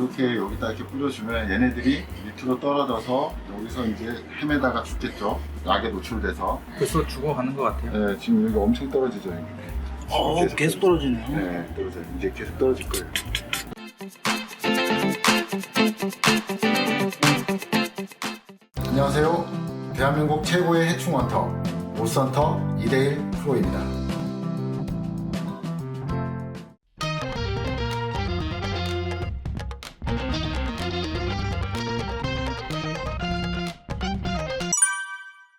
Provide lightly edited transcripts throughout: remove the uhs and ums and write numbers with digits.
이렇게 여기다 이렇게 뿌려주면 얘네들이 밑으로 떨어져서 여기서 이제 헤매다가 죽겠죠. 약에 노출돼서. 벌써 죽어가는 것 같아요. 네, 지금 여기 엄청 떨어지죠. 계속 떨어지네요. 네, 떨어져요. 이제 계속 떨어질 거예요. 안녕하세요. 대한민국 최고의 해충원터 오선터 2대1 프로입니다.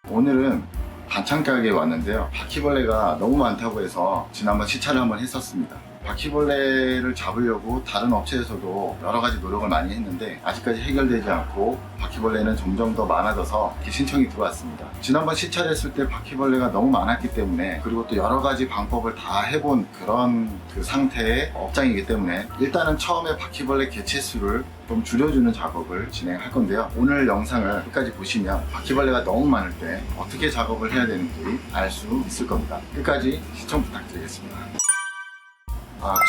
오늘은 반찬 가게에 왔는데요. 바퀴벌레가 너무 많다고 해서 지난번 시찰을 한번 했었습니다. 바퀴벌레를 잡으려고 다른 업체에서도 여러 가지 노력을 많이 했는데 아직까지 해결되지 않고 바퀴벌레는 점점 더 많아져서 이렇게 신청이 들어왔습니다. 지난번 시찰했을 때 바퀴벌레가 너무 많았기 때문에, 그리고 또 여러 가지 방법을 다 해본 그런 상태의 업장이기 때문에 일단은 처음에 바퀴벌레 개체수를 좀 줄여주는 작업을 진행할 건데요. 오늘 영상을 끝까지 보시면 바퀴벌레가 너무 많을 때 어떻게 작업을 해야 되는지 알 수 있을 겁니다. 끝까지 시청 부탁드리겠습니다.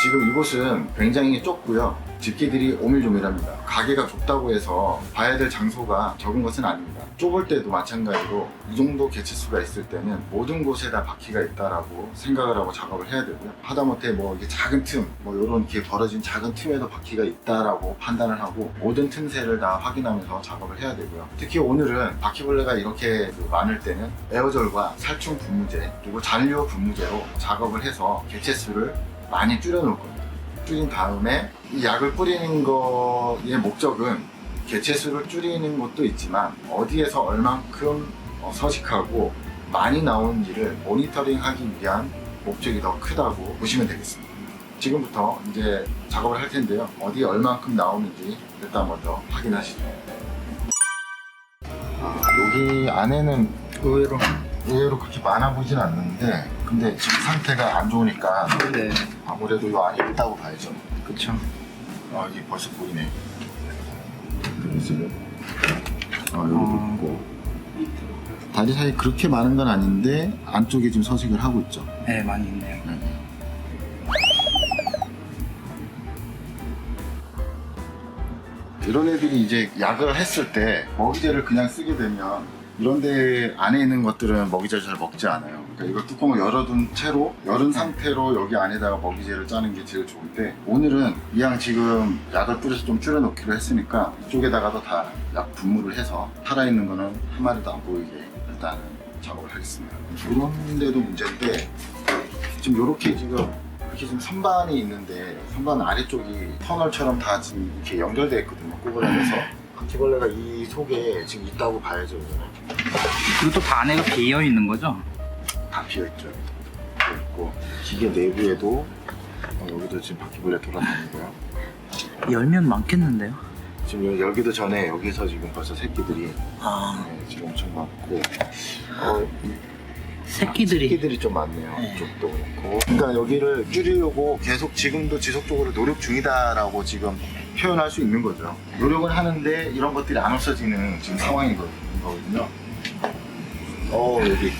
지금 이곳은 굉장히 좁고요. 집기들이 오밀조밀합니다. 가게가 좁다고 해서 봐야 될 장소가 적은 것은 아닙니다. 좁을 때도 마찬가지로 이 정도 개체수가 있을 때는 모든 곳에 다 바퀴가 있다라고 생각을 하고 작업을 해야 되고요. 하다못해 뭐 이게 작은 틈, 뭐 이런 이렇게 벌어진 작은 틈에도 바퀴가 있다라고 판단을 하고 모든 틈새를 다 확인하면서 작업을 해야 되고요. 특히 오늘은 바퀴벌레가 이렇게 많을 때는 에어졸과 살충 분무제 그리고 잔류 분무제로 작업을 해서 개체수를 많이 줄여놓을 겁니다. 줄인 다음에 이 약을 뿌리는 거의 목적은 개체수를 줄이는 것도 있지만 어디에서 얼만큼 서식하고 많이 나오는지를 모니터링하기 위한 목적이 더 크다고 보시면 되겠습니다. 지금부터 이제 작업을 할 텐데요. 어디에 얼만큼 나오는지 일단 먼저 확인하시죠. 여기 안에는 의외로 그렇게 많아 보진 않는데, 근데 지금 상태가 안 좋으니까 네. 아무래도 이 안에 있다고 봐야죠. 그쵸. 이게 벌써 보이네. 여기도 있고. 다리 사이 그렇게 많은 건 아닌데 안쪽에 지금 서식을 하고 있죠. 네, 많이 있네요. 이런 애들이 이제 약을 했을 때 먹이제를 그냥 쓰게 되면 이런 데 안에 있는 것들은 먹이제를 잘 먹지 않아요. 그러니까 이걸 뚜껑을 열어둔 채로, 열은 상태로 여기 안에다가 먹이제를 짜는 게 제일 좋은데, 오늘은 이왕 지금 약을 뿌려서 좀 줄여놓기로 했으니까 이쪽에다가도 다 약 분무를 해서 살아있는 거는 한 마리도 안 보이게 일단은 작업을 하겠습니다. 이런 데도 문제인데, 지금 이렇게 지금 선반이 있는데 선반 아래쪽이 터널처럼 다 지금 이렇게 연결되어 있거든요. 구부러져서. 바퀴벌레가 이 속에 지금 있다고 봐야죠. 그리고 또 다 안에가 비어 있는 거죠? 다 비어있죠. 비어있고 기계 내부에도 여기도 지금 바퀴벌레 돌아다니고요. 열면 많겠는데요? 지금 열기도 전에 여기서 지금 벌써 새끼들이 지금 엄청 많고 새끼들이 좀 많네요. 네. 이쪽도 그렇고. 그러니까 여기를 줄이려고 계속 지금도 지속적으로 노력 중이다라고 지금 표현할 수 있는 거죠. 노력은 하는데 이런 것들이 안 없어지는 지금 상황이거든요. 여기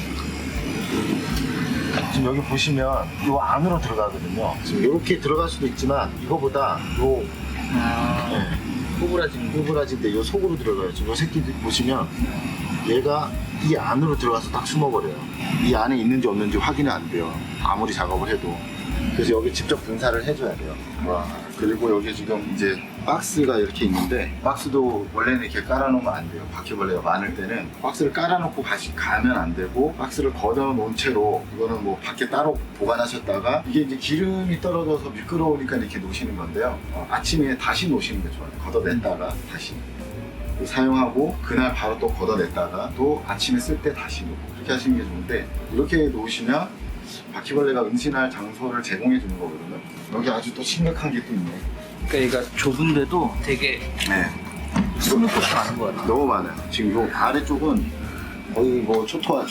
지금 여기 보시면 이 안으로 들어가거든요. 지금 이렇게 들어갈 수도 있지만 이거보다 구부라진데 이 속으로 들어가요. 지금 이 새끼들 보시면 얘가 이 안으로 들어가서 딱 숨어버려요. 이 안에 있는지 없는지 확인이 안 돼요. 아무리 작업을 해도. 그래서 여기 직접 분사를 해줘야 돼요. 그리고 여기 지금 이제 박스가 이렇게 있는데, 박스도 원래는 이렇게 깔아놓으면 안 돼요. 바퀴벌레가 많을 때는 박스를 깔아놓고 다시 가면 안 되고, 박스를 걷어놓은 채로, 이거는 뭐 밖에 따로 보관하셨다가 이게 이제 기름이 떨어져서 미끄러우니까 이렇게 놓으시는 건데요. 아침에 다시 놓으시는 게 좋아요. 걷어냈다가 다시 사용하고 그날 바로 또 걷어냈다가 또 아침에 쓸 때 다시 놓고, 그렇게 하시는 게 좋은데, 이렇게 놓으시면 바퀴벌레가 은신할 장소를 제공해 주는 거거든요. 여기 아주 또 심각한 게 또 있네. 그러니까 얘가 좁은데도 되게 숨을 곳이 많은 것 같아요. 너무 많아요. 지금 요 아래쪽은 거의 뭐 초토화.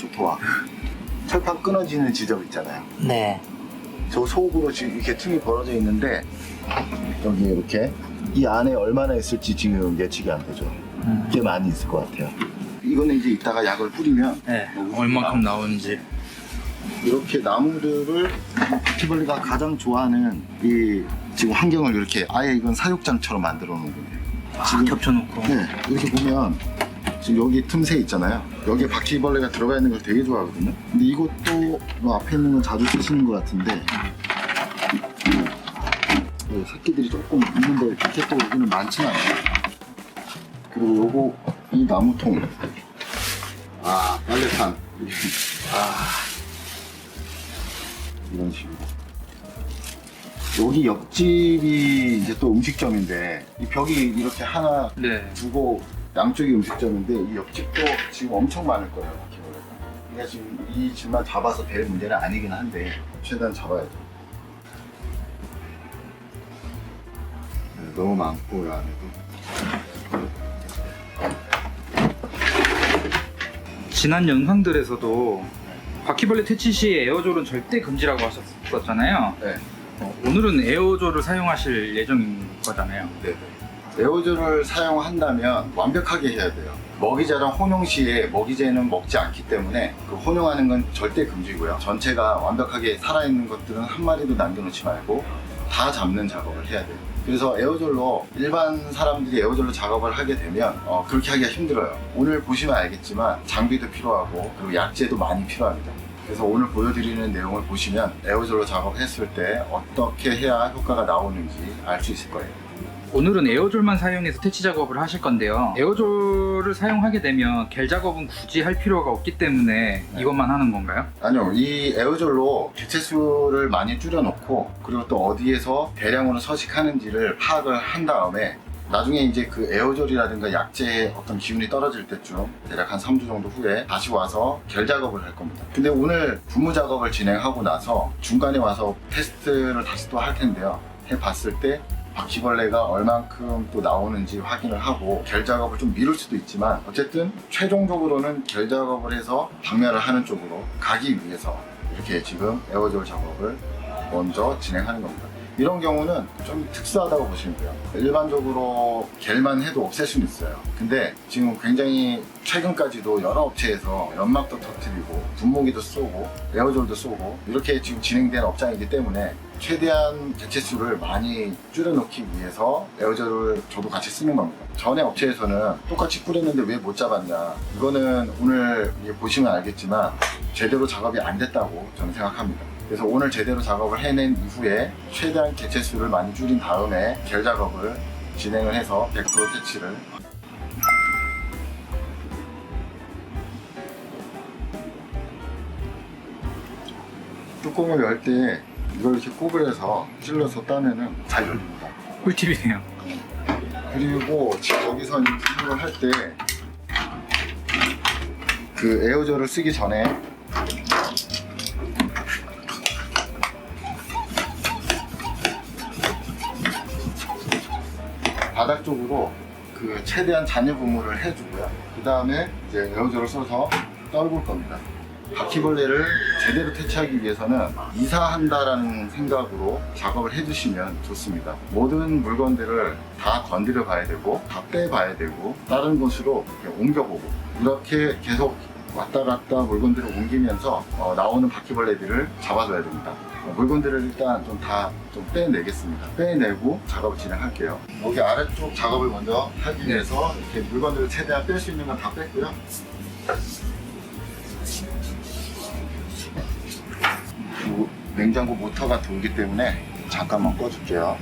철판 끊어지는 지점 있잖아요. 네. 저 속으로 지금 이렇게 틈이 벌어져 있는데, 여기 이렇게 이 안에 얼마나 있을지 지금 예측이 안 되죠. 꽤 많이 있을 것 같아요. 이거는 이제 이따가 약을 뿌리면 얼만큼 나오는지. 이렇게 나무들을 바퀴벌레가 가장 좋아하는 이 지금 환경을 이렇게 아예 이건 사육장처럼 만들어 놓은 거예요. 지금 겹쳐놓고. 네, 이렇게 보면 지금 여기 틈새 있잖아요. 여기에 바퀴벌레가 들어가 있는 걸 되게 좋아하거든요. 근데 이것도 뭐 앞에 있는 건 자주 쓰시는 것 같은데 새끼들이 조금 있는데 이렇게 또 여기는 많지는 않아요. 그리고 요거 이 나무통 빨래판 이런 식으로 여기 옆집이 이제 또 음식점인데 이 벽이 이렇게 하나 네. 두고 양쪽이 음식점인데 이 옆집도 지금 엄청 많을 거예요. 바퀴벌레가. 그러니까 지금 이 집만 잡아서 될 문제는 아니긴 한데 최대한 잡아야죠. 네, 너무 많고 이 안에도. 지난 영상들에서도 바퀴벌레 퇴치 시 에어졸은 절대 금지라고 하셨었잖아요. 네. 오늘은 에어졸을 사용하실 예정인 거잖아요. 네. 에어졸을 사용한다면 완벽하게 해야 돼요. 먹이자랑 혼용 시에 먹이제는 먹지 않기 때문에 그 혼용하는 건 절대 금지고요. 전체가 완벽하게 살아있는 것들은 한 마리도 남겨놓지 말고 다 잡는 작업을 해야 돼요. 그래서 에어졸로 일반 사람들이 에어졸로 작업을 하게 되면 그렇게 하기가 힘들어요. 오늘 보시면 알겠지만 장비도 필요하고 그리고 약재도 많이 필요합니다. 그래서 오늘 보여드리는 내용을 보시면 에어졸로 작업했을 때 어떻게 해야 효과가 나오는지 알 수 있을 거예요. 오늘은 에어졸만 사용해서 퇴치 작업을 하실 건데요. 에어졸을 사용하게 되면 겔 작업은 굳이 할 필요가 없기 때문에 이것만 하는 건가요? 아니요, 이 에어졸로 개체수를 많이 줄여놓고 그리고 또 어디에서 대량으로 서식하는지를 파악을 한 다음에 나중에 이제 그 에어졸이라든가 약재의 어떤 기운이 떨어질 때쯤 대략 한 3주 정도 후에 다시 와서 겔 작업을 할 겁니다. 근데 오늘 분무 작업을 진행하고 나서 중간에 와서 테스트를 다시 또 할 텐데요. 해봤을 때 바퀴벌레가 얼만큼 또 나오는지 확인을 하고 겔 작업을 좀 미룰 수도 있지만 어쨌든 최종적으로는 겔 작업을 해서 박멸을 하는 쪽으로 가기 위해서 이렇게 지금 에어졸 작업을 먼저 진행하는 겁니다. 이런 경우는 좀 특수하다고 보시면 돼요. 일반적으로 겔만 해도 없앨 수는 있어요. 근데 지금 굉장히 최근까지도 여러 업체에서 연막도 터뜨리고 분무기도 쏘고 에어졸도 쏘고 이렇게 지금 진행된 업장이기 때문에 최대한 개체수를 많이 줄여놓기 위해서 에어졸을 저도 같이 쓰는 겁니다. 전에 업체에서는 똑같이 뿌렸는데 왜 못 잡았냐, 이거는 오늘 보시면 알겠지만 제대로 작업이 안 됐다고 저는 생각합니다. 그래서 오늘 제대로 작업을 해낸 이후에 최대한 개체수를 많이 줄인 다음에 겔 작업을 진행을 해서 100% 퇴치를. 뚜껑을 열 때 이걸 이렇게 꾹을 해서 찔러서 따면은 잘 열립니다. 꿀팁이네요. 그리고 지금 여기서 분무를 할 때 그 에어졸을 쓰기 전에 바닥 쪽으로 그 최대한 잔여 분무를 해주고요. 그 다음에 이제 에어졸을 써서 떨굴 겁니다. 바퀴벌레를 제대로 퇴치하기 위해서는 이사한다라는 생각으로 작업을 해주시면 좋습니다. 모든 물건들을 다 건드려 봐야 되고 다 빼봐야 되고 다른 곳으로 이렇게 옮겨보고 이렇게 계속 왔다 갔다 물건들을 옮기면서 나오는 바퀴벌레들을 잡아줘야 됩니다. 물건들을 일단 좀 다 좀 빼내겠습니다. 빼내고 작업을 진행할게요. 여기 아래쪽 작업을 먼저 하기 위해서 이렇게 물건들을 최대한 뺄 수 있는 건 다 뺐고요. 그리고 냉장고 모터가 돌기 때문에 잠깐만 꺼줄게요.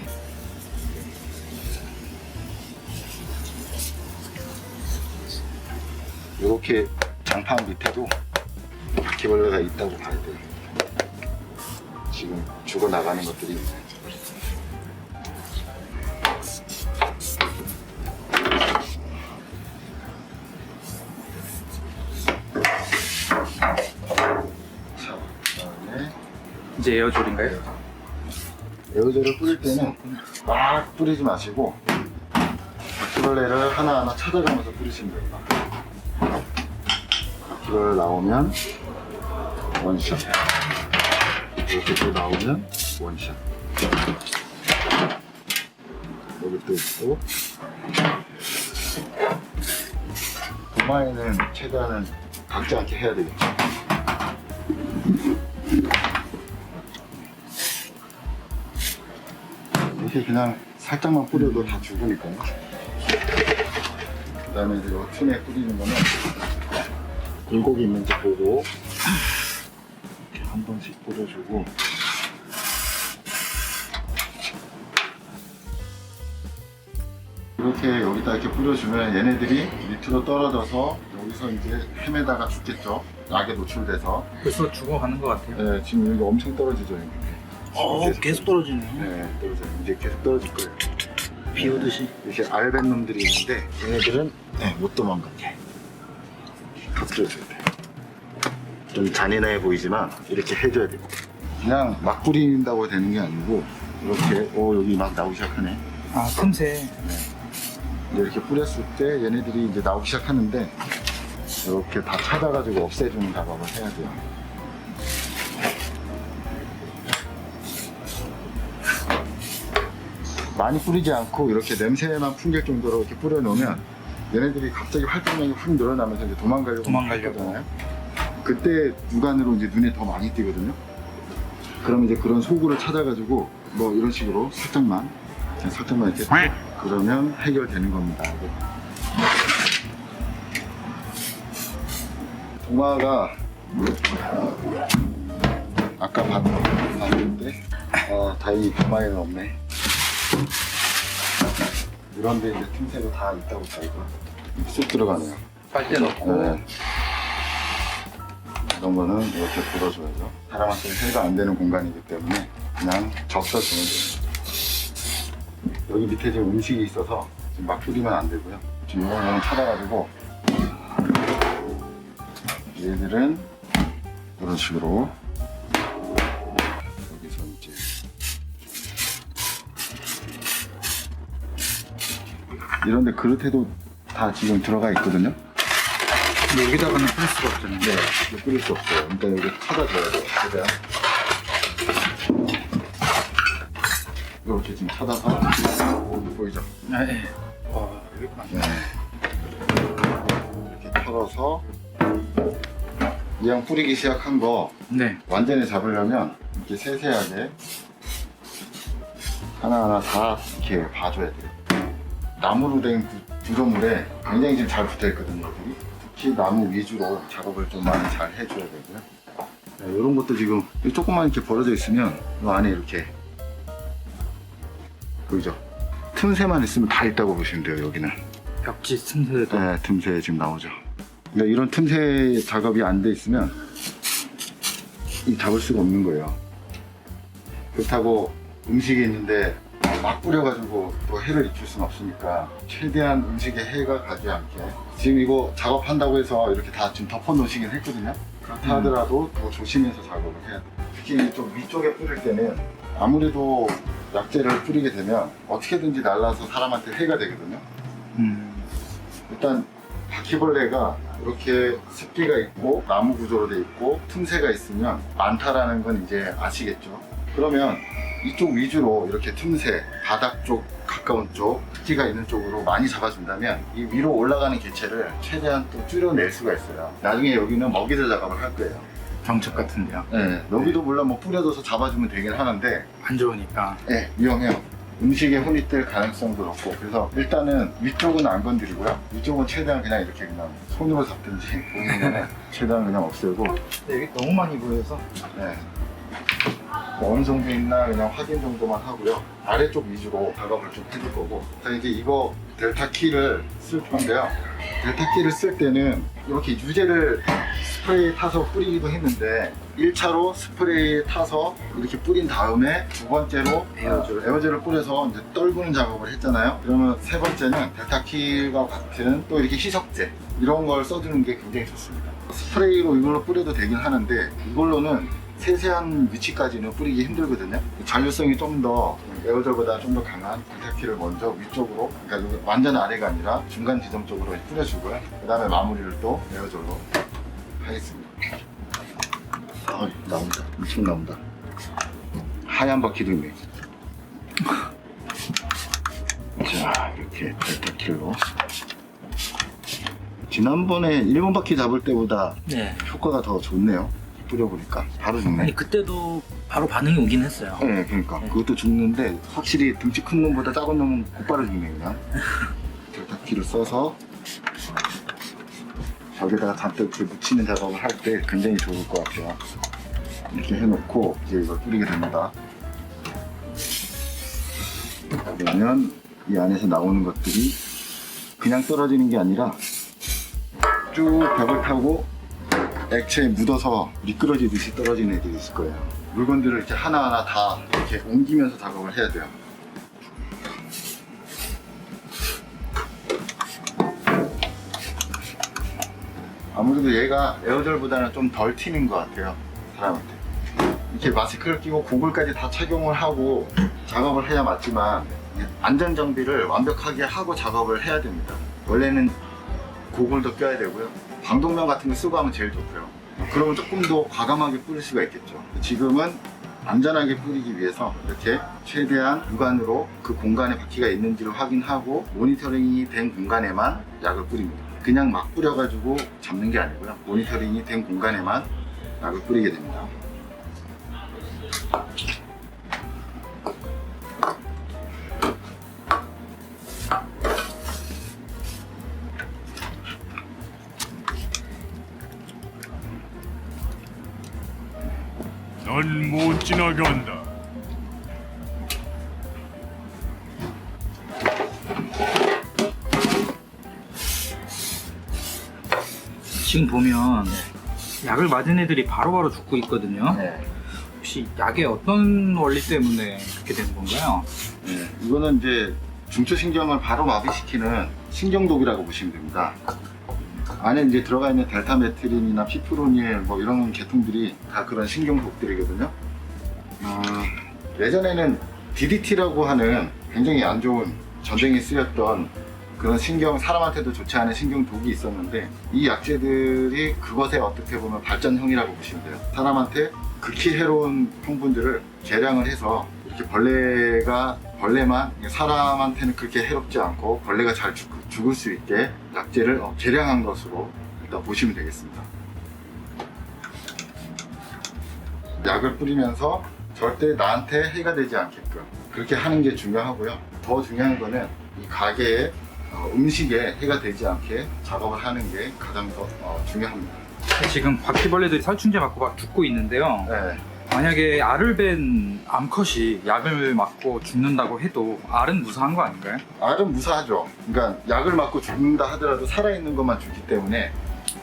이렇게 장판 밑에도 바퀴벌레가 있다고 봐야 돼요. 지금 죽어나가는 것들이 있어요. 자, 그다음에 이제 에어졸인가요? 에어졸을 뿌릴 때는 막 뿌리지 마시고 바퀴벌레를 하나하나 찾아가면서 뿌리시면 됩니다. 바퀴벌레 나오면 원샷, 이렇게 또 나오면 원샷. 여기 또 있고 도마에는 최대한은 닿지 않게 해야 되겠죠. 이렇게 그냥 살짝만 뿌려도 다 죽으니까요. 그 다음에 이제 요 틈에 뿌리는 거는 굴곡이 있는지 보고 이렇게 한 번씩 뿌려주고, 이렇게 여기다 이렇게 뿌려주면 얘네들이 밑으로 떨어져서 여기서 이제 헤매다가 죽겠죠. 약에 노출돼서. 벌써 죽어가는 것 같아요. 네, 지금 여기 엄청 떨어지죠. 여기. 계속 떨어지네요. 네, 떨어져요. 이제 계속 떨어질 거예요. 비 오듯이. 이렇게 알벤 놈들이 있는데 얘네들은 못 도망가게 터뜨려줘야 돼. 좀 잔인해 보이지만 이렇게 해줘야 돼요. 그냥 막 뿌린다고 되는 게 아니고 이렇게 여기 막 나오기 시작하네. 아, 틈새. 이제 이렇게 뿌렸을 때 얘네들이 이제 나오기 시작하는데 이렇게 다 찾아가지고 없애주는 작업을 해야 돼요. 많이 뿌리지 않고 이렇게 냄새만 풍길 정도로 이렇게 뿌려놓으면 얘네들이 갑자기 활동량이 훅 늘어나면서 이제 도망가려고 하잖아요. 그때 육안으로 이제 눈에 더 많이 띄거든요. 그럼 이제 그런 소구를 찾아가지고 뭐 이런 식으로 살짝만 이렇게 그러면 해결되는 겁니다. 동화가 아까 봤는데 다행히 도마에는 없네. 이런데 이제 틈새도 다 있다고 보니까 쑥 들어가네요. 빨대 넣고. 네. 이런 거는 이렇게 불어줘야죠. 사람한테 해가 안 되는 공간이기 때문에 그냥 적셔주면 돼요. 여기 밑에 지금 음식이 있어서 지금 막 뿌리면 안 되고요. 지금 이런 찾아가지고 얘들은 이런 식으로 여기서 이제 이런데 그릇에도 다 지금 들어가 있거든요. 여기다가는 뿌릴 수가 없잖아요. 네, 이거 뿌릴 수 없어요. 그러니까 여기 찾아줘야 돼요. 최대한. 이렇게 지금 찾아서 보이죠? 네. 와, 여기구나. 네. 이렇게 털어서 이왕 뿌리기 시작한 거 네. 완전히 잡으려면 이렇게 세세하게 하나하나 다 이렇게 봐줘야 돼요. 나무로 된 구조물에 굉장히 지금 잘 붙어 있거든요. 여기. 특히 나무 위주로 작업을 좀 많이 잘 해줘야 되고요. 네, 이런 것도 지금 조금만 이렇게 벌어져 있으면 이 안에 이렇게 보이죠? 틈새만 있으면 다 있다고 보시면 돼요. 여기는. 벽지 틈새도. 네, 틈새 지금 나오죠. 그러니까 이런 틈새 작업이 안 돼 있으면 이 잡을 수가 없는 거예요. 그렇다고 음식이 있는데 막 뿌려가지고 또 해를 입힐 수는 없으니까 최대한 음식에 해가 가지 않게 지금 이거 작업한다고 해서 이렇게 다 지금 덮어 놓으시긴 했거든요. 그렇다 하더라도 더 조심해서 작업을 해야 돼요. 특히 좀 위쪽에 뿌릴 때는 아무래도 약재를 뿌리게 되면 어떻게든지 날라서 사람한테 해가 되거든요. 일단 바퀴벌레가 이렇게 습기가 있고 나무 구조로 돼 있고 틈새가 있으면 많다라는 건 이제 아시겠죠. 그러면 이쪽 위주로 이렇게 틈새, 바닥 쪽 가까운 쪽, 습기가 있는 쪽으로 많이 잡아준다면 이 위로 올라가는 개체를 최대한 또 줄여낼 수가 있어요. 나중에 여기는 먹이들 작업을 할 거예요. 정책 같은데요. 네, 여기도 물론 뭐 뿌려줘서 잡아주면 되긴 하는데 안 좋으니까. 네, 위험해요. 음식에 혼이 뜰 가능성도 높고 그래서 일단은 위쪽은 안 건드리고요. 위쪽은 최대한 그냥 이렇게 그냥 손으로 잡든지 보이면 최대한 그냥 없애고 여기 너무 많이 보여서. 네. 뭐 어느 정도 있나 그냥 확인 정도만 하고요. 아래쪽 위주로 작업을 좀 해줄 거고. 자, 이제 이거 델타 키를 쓸 건데요. 델타 키를 쓸 때는 이렇게 유제를 스프레이 타서 뿌리기도 했는데 1차로 스프레이 타서 이렇게 뿌린 다음에 두 번째로 에어젤을 뿌려서 이제 떨구는 작업을 했잖아요. 그러면 세 번째는 델타 키와 같은 또 이렇게 희석제 이런 걸 써주는 게 굉장히 좋습니다. 스프레이로 이걸로 뿌려도 되긴 하는데 이걸로는 세세한 위치까지는 뿌리기 힘들거든요. 잔류성이 좀 더 에어젤보다 좀 더 강한 델타키를 먼저 위쪽으로, 그러니까 여기 완전 아래가 아니라 중간 지점 쪽으로 뿌려주고요. 그 다음에 마무리를 또 에어젤로 하겠습니다. 나온다. 엄청 나온다. 하얀 바퀴도 있네. 자, 이렇게 델타키로. 지난번에 일본 바퀴 잡을 때보다 네. 효과가 더 좋네요. 뿌려보니까 바로 죽네. 아니 그때도 바로 반응이 오긴 했어요. 네, 그러니까 그것도 죽는데 확실히 등치 큰 놈보다 작은 놈은 곧바로 죽네 그냥. 절탁기를 써서 벽에다가 잔뜩 이렇게 묻히는 작업을 할 때 굉장히 좋을 것 같아요. 이렇게 해놓고 이제 이걸 뿌리게 됩니다. 그러면 이 안에서 나오는 것들이 그냥 떨어지는 게 아니라 쭉 벽을 타고 액체에 묻어서 미끄러지듯이 떨어지는 애들이 있을 거예요. 물건들을 이렇게 하나하나 다 이렇게 옮기면서 작업을 해야 돼요. 아무래도 얘가 에어젤보다는 좀 덜 튀는 것 같아요, 사람한테. 이렇게 마스크를 끼고 고글까지 다 착용을 하고 작업을 해야 맞지만 안전 정비를 완벽하게 하고 작업을 해야 됩니다. 원래는 고글도 껴야 되고요. 방독면 같은 거 쓰고 하면 제일 좋고요. 그러면 조금 더 과감하게 뿌릴 수가 있겠죠. 지금은 안전하게 뿌리기 위해서 이렇게 최대한 육안으로 그 공간에 바퀴가 있는지를 확인하고 모니터링이 된 공간에만 약을 뿌립니다. 그냥 막 뿌려가지고 잡는 게 아니고요. 모니터링이 된 공간에만 약을 뿌리게 됩니다. 넌 못 지나간다. 지금 보면 약을 맞은 애들이 바로바로 죽고 있거든요. 네. 혹시 약의 어떤 원리 때문에 그렇게 되는 건가요? 네, 이거는 이제 중추신경을 바로 마비시키는 신경독이라고 보시면 됩니다. 안에 이제 들어가 있는 델타메트린이나 피프로닐 뭐 이런 계통들이 다 그런 신경독들이거든요. 예전에는 DDT라고 하는 굉장히 안 좋은 전쟁에 쓰였던 그런 사람한테도 좋지 않은 신경독이 있었는데 이 약재들이 그것의 어떻게 보면 발전형이라고 보시면 돼요. 사람한테 극히 해로운 성분들을 계량을 해서 이렇게 벌레만 사람한테는 그렇게 해롭지 않고 벌레가 잘 죽을 수 있게 약재를 계량한 것으로 일단 보시면 되겠습니다. 약을 뿌리면서 절대 나한테 해가 되지 않게끔 그렇게 하는 게 중요하고요. 더 중요한 거는 이 가게에 음식에 해가 되지 않게 작업을 하는 게 가장 더 중요합니다. 지금 바퀴벌레들이 살충제 맞고 막 죽고 있는데요. 네. 만약에 알을 벤 암컷이 약을 맞고 죽는다고 해도 알은 무사한 거 아닌가요? 알은 무사하죠. 그러니까 약을 맞고 죽는다 하더라도 살아있는 것만 죽기 때문에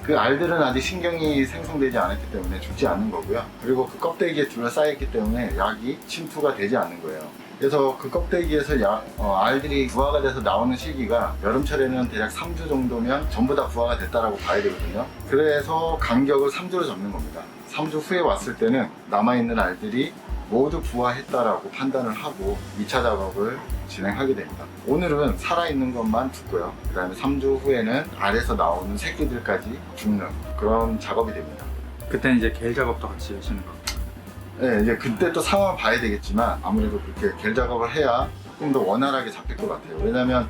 그 알들은 아직 신경이 생성되지 않았기 때문에 죽지 않는 거고요. 그리고 그 껍데기에 둘러싸였기 때문에 약이 침투가 되지 않는 거예요. 그래서 그 껍데기에서 알들이 부화가 돼서 나오는 시기가 여름철에는 대략 3주 정도면 전부 다 부화가 됐다라고 봐야 되거든요. 그래서 간격을 3주로 잡는 겁니다. 3주 후에 왔을 때는 남아있는 알들이 모두 부화했다라고 판단을 하고 2차 작업을 진행하게 됩니다. 오늘은 살아있는 것만 죽고요. 그 다음에 3주 후에는 알에서 나오는 새끼들까지 죽는 그런 작업이 됩니다. 그때는 이제 겔 작업도 같이 하시는 거예요. 네, 이제 그때 또 상황을 봐야 되겠지만 아무래도 그렇게 겔 작업을 해야 조금 더 원활하게 잡힐 것 같아요. 왜냐면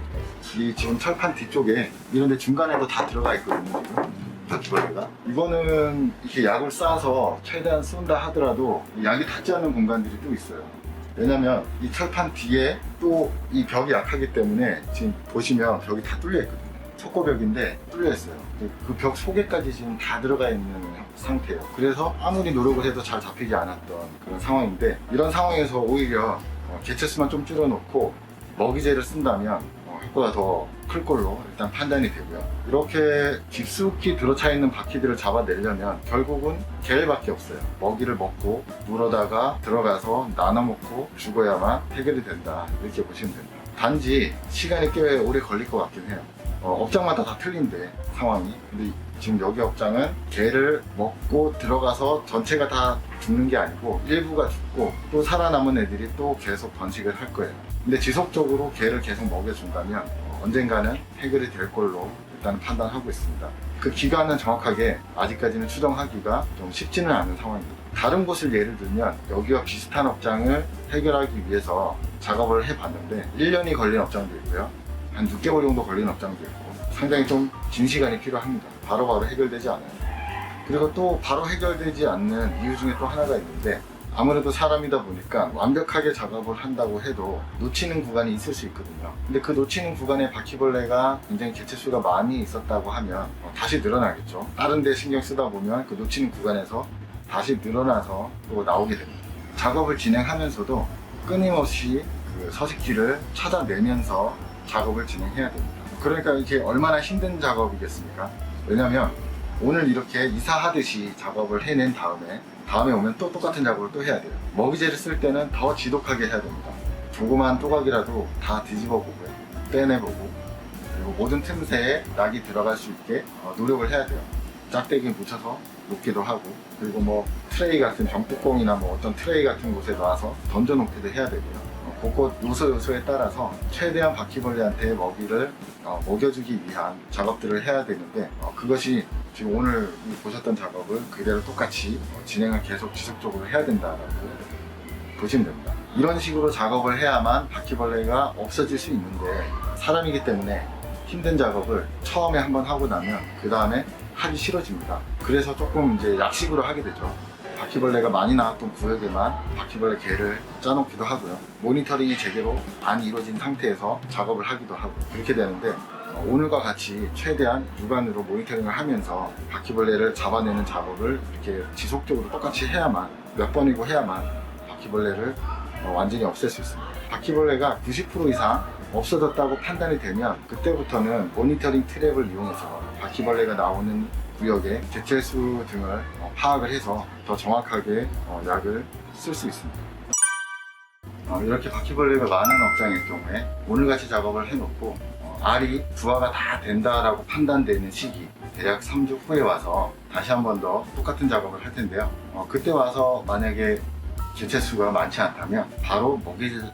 이 지금 철판 뒤쪽에 이런데 중간에도 다 들어가 있거든요. 지금 바퀴벌레가. 이거는 이렇게 약을 싸서 최대한 쏜다 하더라도 약이 닿지 않는 공간들이 또 있어요. 왜냐면 이 철판 뒤에 또 이 벽이 약하기 때문에 지금 보시면 벽이 다 뚫려 있거든요. 석고벽인데 뚫려 있어요. 그 벽 속에까지 지금 다 들어가 있는 상태예요. 그래서 아무리 노력을 해도 잘 잡히지 않았던 그런 상황인데 이런 상황에서 오히려 개체수만 좀 줄여놓고 먹이제를 쓴다면 효과가 더 클 걸로 일단 판단이 되고요. 이렇게 깊숙이 들어차 있는 바퀴들을 잡아내려면 결국은 겔밖에 없어요. 먹이를 먹고 물어다가 들어가서 나눠 먹고 죽어야만 해결이 된다, 이렇게 보시면 됩니다. 단지 시간이 꽤 오래 걸릴 것 같긴 해요. 업장마다 다 틀린데 상황이. 근데 지금 여기 업장은 개를 먹고 들어가서 전체가 다 죽는 게 아니고 일부가 죽고 또 살아남은 애들이 또 계속 번식을 할 거예요. 근데 지속적으로 개를 계속 먹여준다면 언젠가는 해결이 될 걸로 일단 판단하고 있습니다. 그 기간은 정확하게 아직까지는 추정하기가 좀 쉽지는 않은 상황입니다. 다른 곳을 예를 들면 여기와 비슷한 업장을 해결하기 위해서 작업을 해봤는데 1년이 걸린 업장도 있고요. 한 6개월 정도 걸린 업장도 있고 상당히 좀 긴 시간이 필요합니다. 바로바로 해결되지 않아요. 그리고 또 바로 해결되지 않는 이유 중에 또 하나가 있는데, 아무래도 사람이다 보니까 완벽하게 작업을 한다고 해도 놓치는 구간이 있을 수 있거든요. 근데 그 놓치는 구간에 바퀴벌레가 굉장히 개체수가 많이 있었다고 하면 다시 늘어나겠죠. 다른 데 신경 쓰다 보면 그 놓치는 구간에서 다시 늘어나서 또 나오게 됩니다. 작업을 진행하면서도 끊임없이 그 서식지를 찾아내면서 작업을 진행해야 됩니다. 그러니까 이게 얼마나 힘든 작업이겠습니까? 왜냐면 오늘 이렇게 이사하듯이 작업을 해낸 다음에 오면 또 똑같은 작업을 또 해야 돼요. 먹이제를 쓸 때는 더 지독하게 해야 됩니다. 조그만 조각이라도 다 뒤집어 보고요, 빼내보고, 그리고 모든 틈새에 낙이 들어갈 수 있게 노력을 해야 돼요. 짝대기 묻혀서 놓기도 하고, 그리고 뭐 트레이 같은 병뚜껑이나 뭐 어떤 트레이 같은 곳에 놔서 던져 놓기도 해야 되고요. 곳곳 요소요소에 따라서 최대한 바퀴벌레한테 먹이를 먹여주기 위한 작업들을 해야 되는데, 그것이 지금 오늘 보셨던 작업을 그대로 똑같이 진행을 계속 지속적으로 해야 된다라고 보시면 됩니다. 이런 식으로 작업을 해야만 바퀴벌레가 없어질 수 있는데, 사람이기 때문에 힘든 작업을 처음에 한번 하고 나면 그 다음에 하기 싫어집니다. 그래서 조금 이제 약식으로 하게 되죠. 바퀴벌레가 많이 나왔던 구역에만 바퀴벌레 개를 짜놓기도 하고요. 모니터링이 제대로 안 이루어진 상태에서 작업을 하기도 하고 그렇게 되는데, 오늘과 같이 최대한 육안으로 모니터링을 하면서 바퀴벌레를 잡아내는 작업을 이렇게 지속적으로 똑같이 해야만, 몇 번이고 해야만 바퀴벌레를 완전히 없앨 수 있습니다. 바퀴벌레가 90% 이상 없어졌다고 판단이 되면 그때부터는 모니터링 트랩을 이용해서 바퀴벌레가 나오는 구역의 개체수 등을 파악을 해서 더 정확하게 약을 쓸 수 있습니다. 이렇게 바퀴벌레가 많은 업장일 경우에 오늘같이 작업을 해놓고 알이 부화가 다 된다라고 판단되는 시기, 대략 3주 후에 와서 다시 한 번 더 똑같은 작업을 할 텐데요. 그때 와서 만약에 개체수가 많지 않다면 바로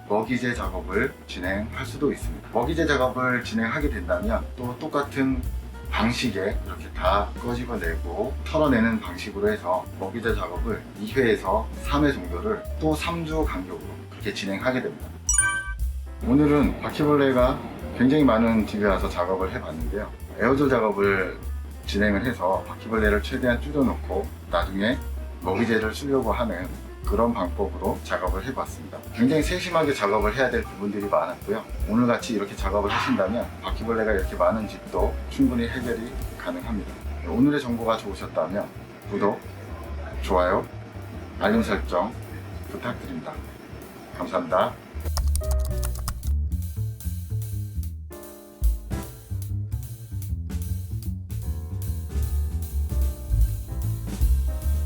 먹이제 작업을 진행할 수도 있습니다. 먹이제 작업을 진행하게 된다면 또 똑같은 방식에 이렇게 다 끄집어내고 털어내는 방식으로 해서 먹이제 작업을 2회에서 3회 정도를 또 3주 간격으로 그렇게 진행하게 됩니다. 오늘은 바퀴벌레가 굉장히 많은 집에 와서 작업을 해봤는데요. 에어졸 작업을 진행을 해서 바퀴벌레를 최대한 줄여놓고 나중에 먹이제를 쓰려고 하는 그런 방법으로 작업을 해봤습니다. 굉장히 세심하게 작업을 해야 될 부분들이 많았고요. 오늘같이 이렇게 작업을 하신다면 바퀴벌레가 이렇게 많은 집도 충분히 해결이 가능합니다. 오늘의 정보가 좋으셨다면 구독, 좋아요, 알림 설정 부탁드립니다. 감사합니다.